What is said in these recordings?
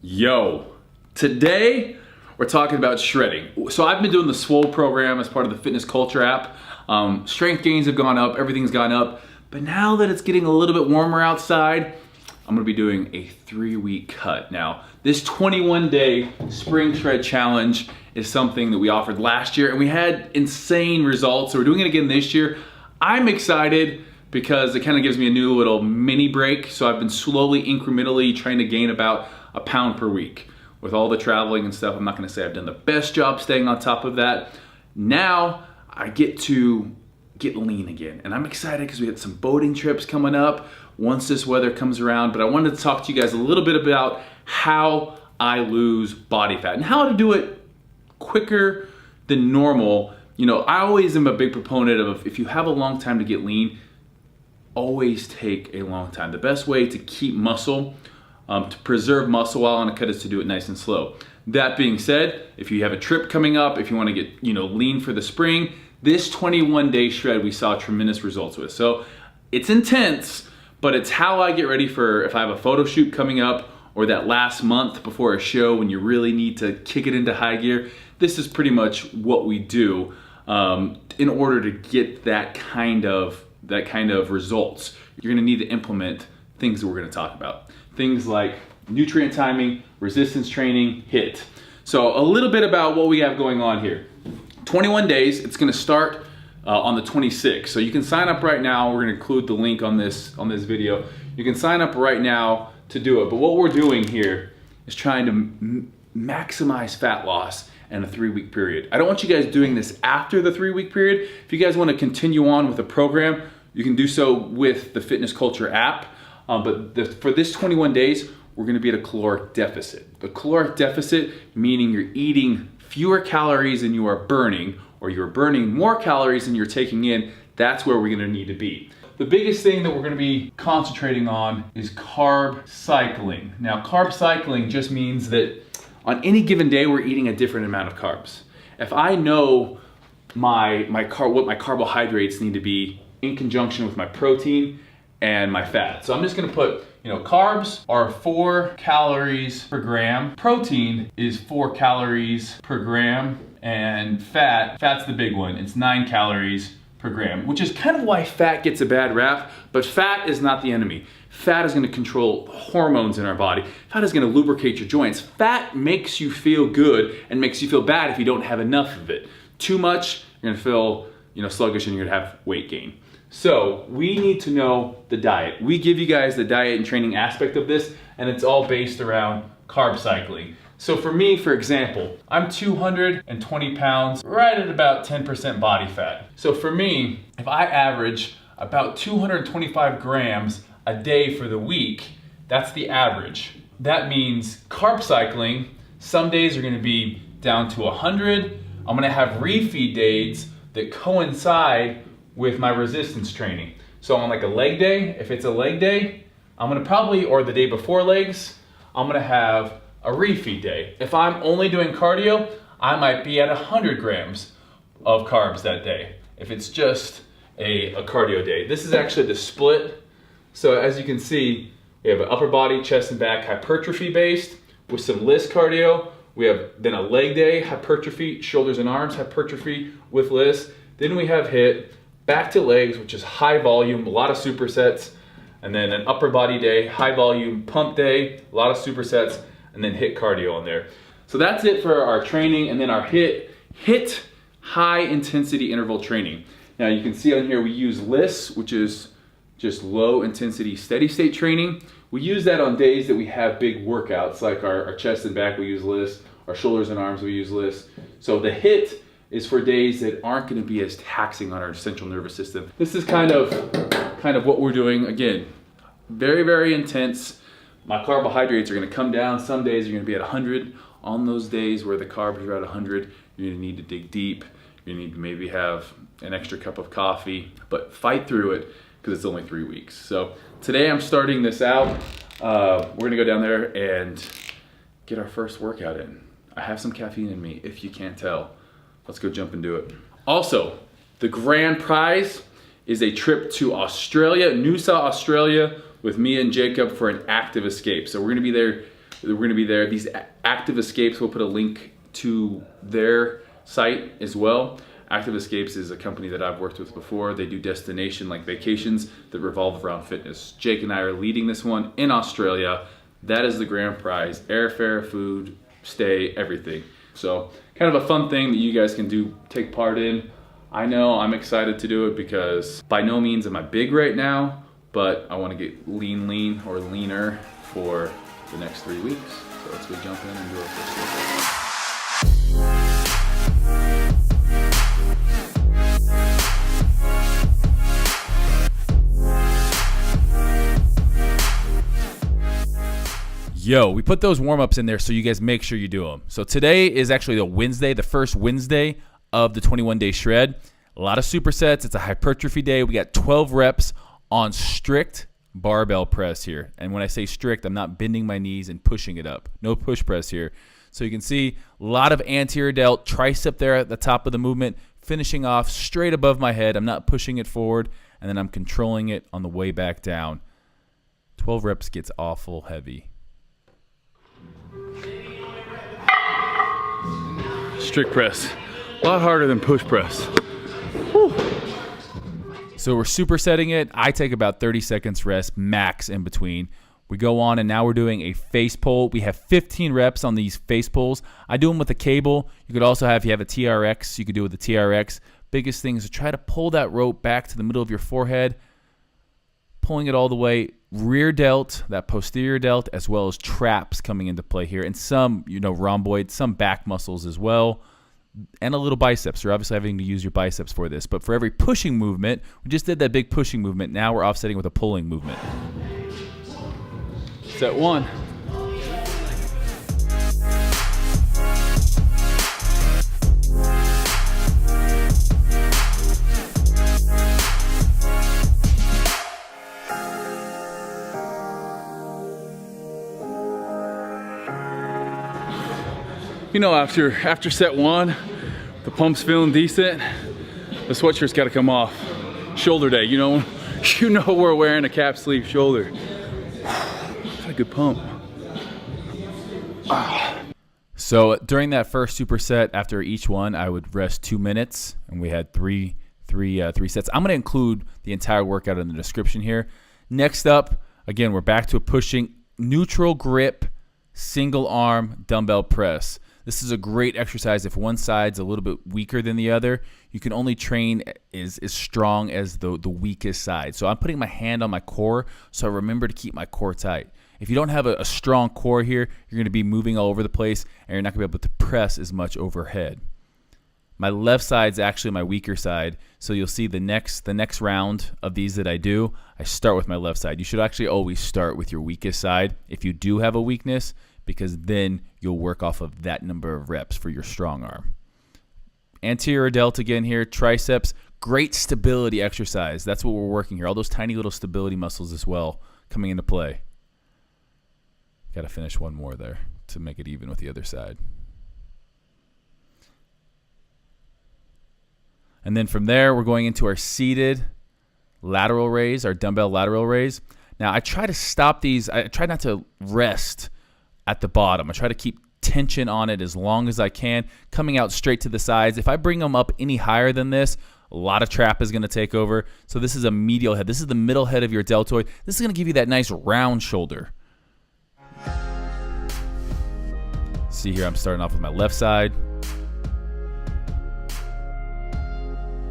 Yo, today we're talking about shredding. So I've been doing the Swole program as part of the Fitness Culture app. Strength gains have gone up, everything's gone up. But now that it's getting a little bit warmer outside, I'm gonna be doing a 3-week cut. Now, this 21-day spring shred challenge is something that we offered last year and we had insane results. So we're doing it again this year. I'm excited because it kind of gives me a new little mini break. So I've been slowly, incrementally trying to gain about a pound per week. With all the traveling and stuff, I'm not gonna say I've done the best job staying on top of that. Now I get to get lean again. And I'm excited because we have some boating trips coming up once this weather comes around. But I wanted to talk to you guys a little bit about how I lose body fat and how to do it quicker than normal. You know, I always am a big proponent of if you have a long time to get lean, always take a long time. The best way to keep muscle, to preserve muscle while on a cut is to do it nice and slow. That being said, if you have a trip coming up, if you want to get lean for the spring, this 21-day shred we saw tremendous results with. So it's intense, but it's how I get ready for if I have a photo shoot coming up or that last month before a show when you really need to kick it into high gear. This is pretty much what we do in order to get that kind of results. You're gonna need to implement things that we're gonna talk about. Things like nutrient timing, resistance training, HIIT. So a little bit about what we have going on here. 21 days, it's gonna start on the 26th. So you can sign up right now. We're gonna include the link on this video. You can sign up right now to do it. But what we're doing here is trying to maximize fat loss in a 3-week period. I don't want you guys doing this after the 3-week period. If you guys wanna continue on with the program, you can do so with the Fitness Culture app. For this 21 days, we're gonna be at a caloric deficit. The caloric deficit, meaning you're eating fewer calories than you are burning, or you're burning more calories than you're taking in. That's where we're gonna need to be. The biggest thing that we're gonna be concentrating on is carb cycling. Now, carb cycling just means that on any given day, we're eating a different amount of carbs. If I know what my carbohydrates need to be in conjunction with my protein and my fat. So I'm just gonna put, carbs are 4 calories per gram. Protein is 4 calories per gram. And fat's the big one. It's 9 calories per gram, which is kind of why fat gets a bad rap, but fat is not the enemy. Fat is gonna control hormones in our body. Fat is gonna lubricate your joints. Fat makes you feel good and makes you feel bad if you don't have enough of it. Too much, you're gonna feel sluggish and you're gonna have weight gain. So we need to know the diet. We give you guys the diet and training aspect of this, and it's all based around carb cycling. So for me, for example, I'm 220 pounds, right at about 10% body fat. So for me, if I average about 225 grams a day for the week, that's the average. That means carb cycling, some days are gonna be down to 100. I'm gonna have refeed days that coincide with my resistance training. So on like a leg day, if it's a leg day, I'm gonna probably, or the day before legs, I'm gonna have a refeed day. If I'm only doing cardio, I might be at 100 grams of carbs that day, if it's just a cardio day. This is actually the split. So as you can see, we have an upper body, chest and back hypertrophy based with some LISS cardio. We have then a leg day, hypertrophy, shoulders and arms, hypertrophy with LISS. Then we have HIIT, back to legs, which is high volume, a lot of supersets, and then an upper body day, high volume pump day, a lot of supersets, and then HIIT cardio on there. So that's it for our training, and then our HIIT high intensity interval training. Now you can see on here we use LISS, which is just low intensity steady state training. We use that on days that we have big workouts, like our chest and back we use LISS, our shoulders and arms we use LISS. So the HIIT is for days that aren't gonna be as taxing on our central nervous system. This is kind of what we're doing. Again, very, very intense. My carbohydrates are gonna come down. Some days you're gonna be at 100. On those days where the carbs are at 100, you're gonna need to dig deep. You need to maybe have an extra cup of coffee, but fight through it because it's only 3 weeks. So today I'm starting this out. We're gonna go down there and get our first workout in. I have some caffeine in me, if you can't tell. Let's go jump and do it. Also, the grand prize is a trip to Australia, Noosa, Australia, with me and Jacob for an active escape. So we're gonna be there We're gonna be there. These Active Escapes, we'll put a link to their site as well. Active Escapes is a company that I've worked with before. They do destination like vacations that revolve around fitness. Jake and I are leading this one in Australia. That is the grand prize. Airfare, food, stay, everything. So kind of a fun thing that you guys can do, take part in. I know I'm excited to do it because by no means am I big right now, but I want to get lean or leaner for the next 3 weeks. So let's go jump in and do our first workout. Yo, we put those warm-ups in there so you guys make sure you do them. So today is actually the first Wednesday of the 21-day shred. A lot of supersets. It's a hypertrophy day. We got 12 reps on strict barbell press here. And when I say strict, I'm not bending my knees and pushing it up. No push press here. So you can see a lot of anterior delt, tricep there at the top of the movement, finishing off straight above my head. I'm not pushing it forward, and then I'm controlling it on the way back down. 12 reps gets awful heavy. Strict press, a lot harder than push press. Whew. So we're supersetting it. I take about 30 seconds rest max in between. We go on and now we're doing a face pull. We have 15 reps on these face pulls. I do them with a cable. You could also have, if you have a TRX, you could do it with the TRX. Biggest thing is to try to pull that rope back to the middle of your forehead, pulling it all the way, rear delt, that posterior delt, as well as traps coming into play here, and some, rhomboid, some back muscles as well, and a little biceps. You're obviously having to use your biceps for this, but for every pushing movement, we just did that big pushing movement. Now we're offsetting with a pulling movement. Set one. After set one, the pump's feeling decent. The sweatshirt's got to come off. Shoulder day, we're wearing a cap sleeve shoulder. Got a good pump. So during that first superset, after each one, I would rest 2 minutes, and we had three sets. I'm going to include the entire workout in the description here. Next up, again, we're back to a pushing neutral grip, single arm dumbbell press. This is a great exercise if one side's a little bit weaker than the other. You can only train as strong as the weakest side. So I'm putting my hand on my core, so I remember to keep my core tight. If you don't have a strong core here, you're going to be moving all over the place, and you're not going to be able to press as much overhead. My left side's actually my weaker side, so you'll see the next round of these that I do, I start with my left side. You should actually always start with your weakest side if you do have a weakness, because then you'll work off of that number of reps for your strong arm. Anterior delt again here, triceps, great stability exercise. That's what we're working here. All those tiny little stability muscles as well coming into play. Got to finish one more there to make it even with the other side. And then from there, we're going into our seated lateral raise, our dumbbell lateral raise. Now, I try to stop these. I try not to rest at the bottom. I try to keep tension on it as long as I can, coming out straight to the sides. If I bring them up any higher than this, a lot of trap is going to take over. So this is a medial head. This is the middle head of your deltoid. This is going to give you that nice round shoulder. See here, I'm starting off with my left side.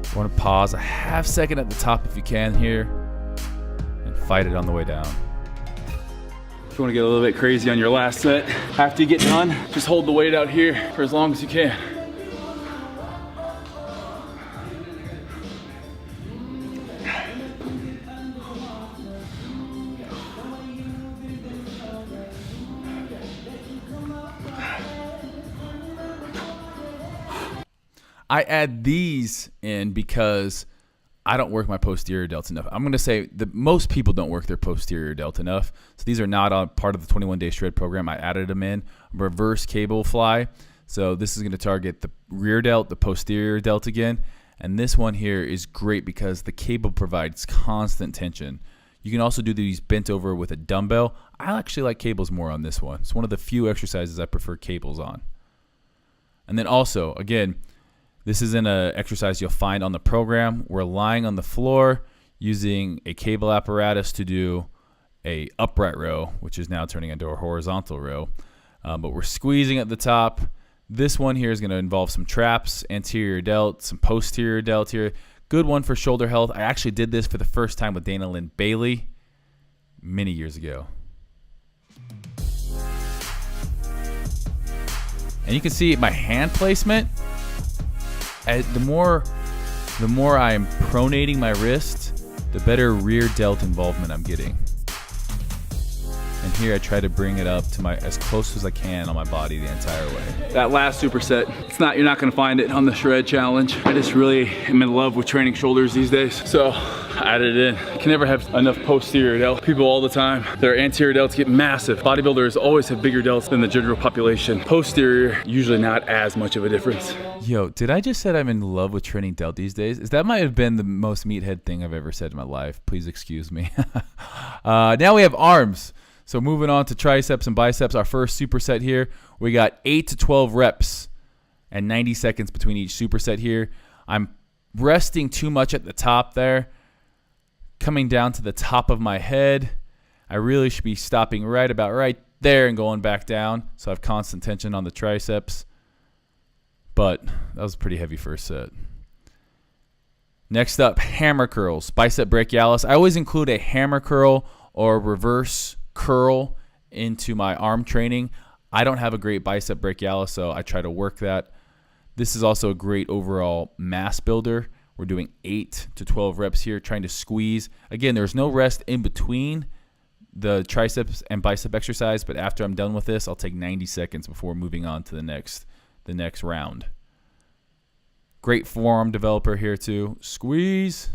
I want to pause a half second at the top if you can here, and fight it on the way down. If you want to get a little bit crazy on your last set, after you get done, just hold the weight out here for as long as you can. I add these in because I don't work my posterior delt enough. I'm going to say that most people don't work their posterior delt enough. So these are not a part of the 21-day shred program. I added them in. Reverse cable fly. So this is going to target the rear delt, the posterior delt again. And this one here is great because the cable provides constant tension. You can also do these bent over with a dumbbell. I actually like cables more on this one. It's one of the few exercises I prefer cables on. And then also, again, this isn't an exercise you'll find on the program. We're lying on the floor using a cable apparatus to do a upright row, which is now turning into a horizontal row. But we're squeezing at the top. This one here is going to involve some traps, anterior delt, some posterior delt here. Good one for shoulder health. I actually did this for the first time with Dana Lynn Bailey many years ago. And you can see my hand placement. The more I am pronating my wrist, the better rear delt involvement I'm getting. And here I try to bring it up to as close as I can on my body the entire way. That last superset, you're not gonna find it on the shred challenge. I just really am in love with training shoulders these days. So I added it in. You can never have enough posterior delt. People all the time, their anterior delts get massive. Bodybuilders always have bigger delts than the general population. Posterior, usually not as much of a difference. Yo, did I just say I'm in love with training delt these days? That might have been the most meathead thing I've ever said in my life. Please excuse me. Now we have arms. So moving on to triceps and biceps, our first superset here. We got 8 to 12 reps and 90 seconds between each superset here. I'm resting too much at the top there, coming down to the top of my head. I really should be stopping right there and going back down, so I have constant tension on the triceps. But that was a pretty heavy first set. Next up, hammer curls, bicep brachialis. I always include a hammer curl or reverse curl into my arm training. I don't have a great bicep brachialis, so I try to work that. This is also a great overall mass builder. We're doing 8 to 12 reps here, trying to squeeze. Again, there's no rest in between the triceps and bicep exercise, but after I'm done with this, I'll take 90 seconds before moving on to the next round. Great forearm developer here too. Squeeze.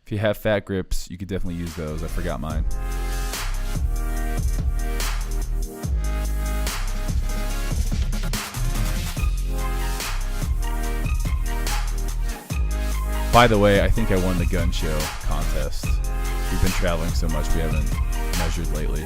If you have fat grips, you could definitely use those. I forgot mine. By the way, I think I won the gun show contest. We've been traveling so much we haven't measured lately.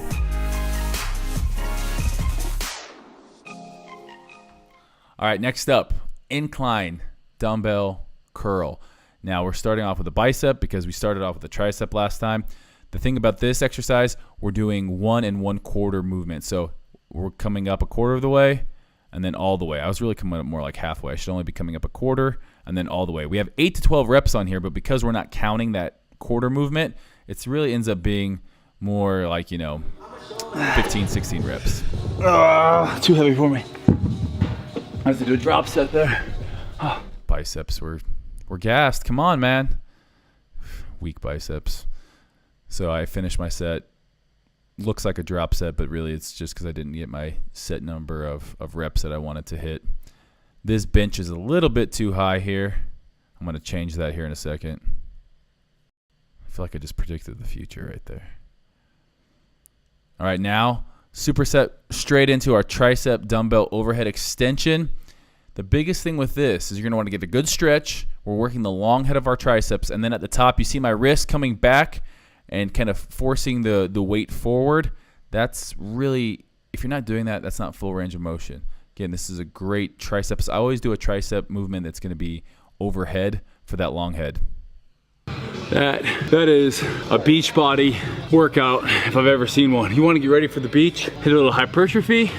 All right, next up, incline dumbbell curl. Now we're starting off with a bicep because we started off with a tricep last time. The thing about this exercise, we're doing 1 1/4 movement. So we're coming up a quarter of the way and then all the way. I was really coming up more like halfway. I should only be coming up a quarter and then all the way. We have 8 to 12 reps on here, but because we're not counting that quarter movement, it really ends up being more like, 15, 16 reps. Too heavy for me. I have to do a drop set there. Biceps, we're gassed. Come on, man. Weak biceps. So I finished my set. Looks like a drop set, but really it's just because I didn't get my set number of reps that I wanted to hit. This bench is a little bit too high here. I'm going to change that here in a second. I feel like I just predicted the future right there. All right, now superset straight into our tricep dumbbell overhead extension. The biggest thing with this is you're going to want to get a good stretch. We're working the long head of our triceps, and then at the top you see my wrist coming back and kind of forcing the weight forward. That's really, if you're not doing that, that's not full range of motion. Again, this is a great triceps. I always do a tricep movement that's going to be overhead for that long head. That is a beach body workout if I've ever seen one. You want to get ready for the beach, hit a little hypertrophy.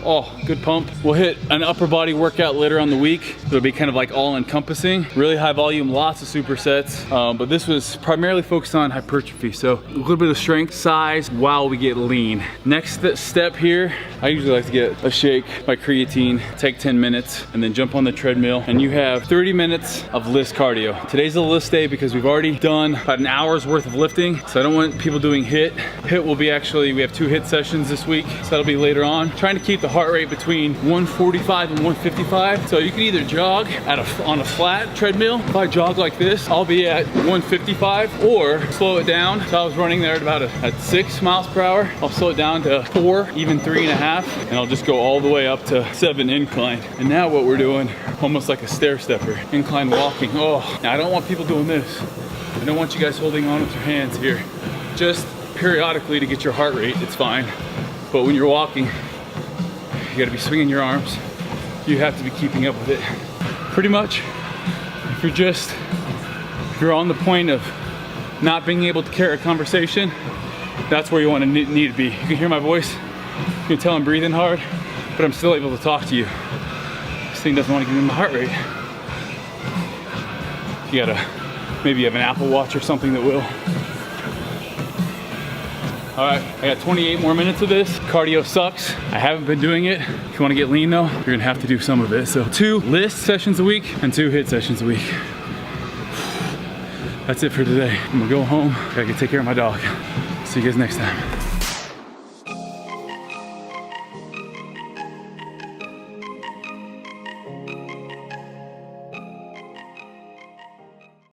Oh, good pump. We'll hit an upper body workout later on the week. It'll be kind of like all encompassing, really high volume, lots of supersets. But this was primarily focused on hypertrophy. So a little bit of strength, size, while we get lean. Next step here, I usually like to get a shake, my creatine, take 10 minutes, and then jump on the treadmill. And you have 30 minutes of list cardio. Today's a list day because we've already done about an hour's worth of lifting. So I don't want people doing HIIT. HIIT will be we have 2 HIIT sessions this week. So that'll be later on. Trying to keep the heart rate between 145 and 155. So you can either jog on a flat treadmill. If I jog like this, I'll be at 155, or slow it down. So I was running there at 6 miles per hour. I'll slow it down to 4, even 3.5, and I'll just go all the way up to 7 incline. And now what we're doing, almost like a stair stepper, incline walking. Oh, now I don't want people doing this. I don't want you guys holding on with your hands here. just periodically to get your heart rate, it's fine. But when you're walking, you gotta be swinging your arms. You have to be keeping up with it. Pretty much, if you're on the point of not being able to carry a conversation, that's where you want to need to be. You can hear my voice. You can tell I'm breathing hard, but I'm still able to talk to you. This thing doesn't want to give me my heart rate. You gotta, maybe you have an Apple Watch or something that will. All right, I got 28 more minutes of this. Cardio sucks. I haven't been doing it. If you wanna get lean though, you're gonna have to do some of it. So 2 list sessions a week and 2 hit sessions a week. That's it for today. I'm gonna go home. I gotta take care of my dog. See you guys next time.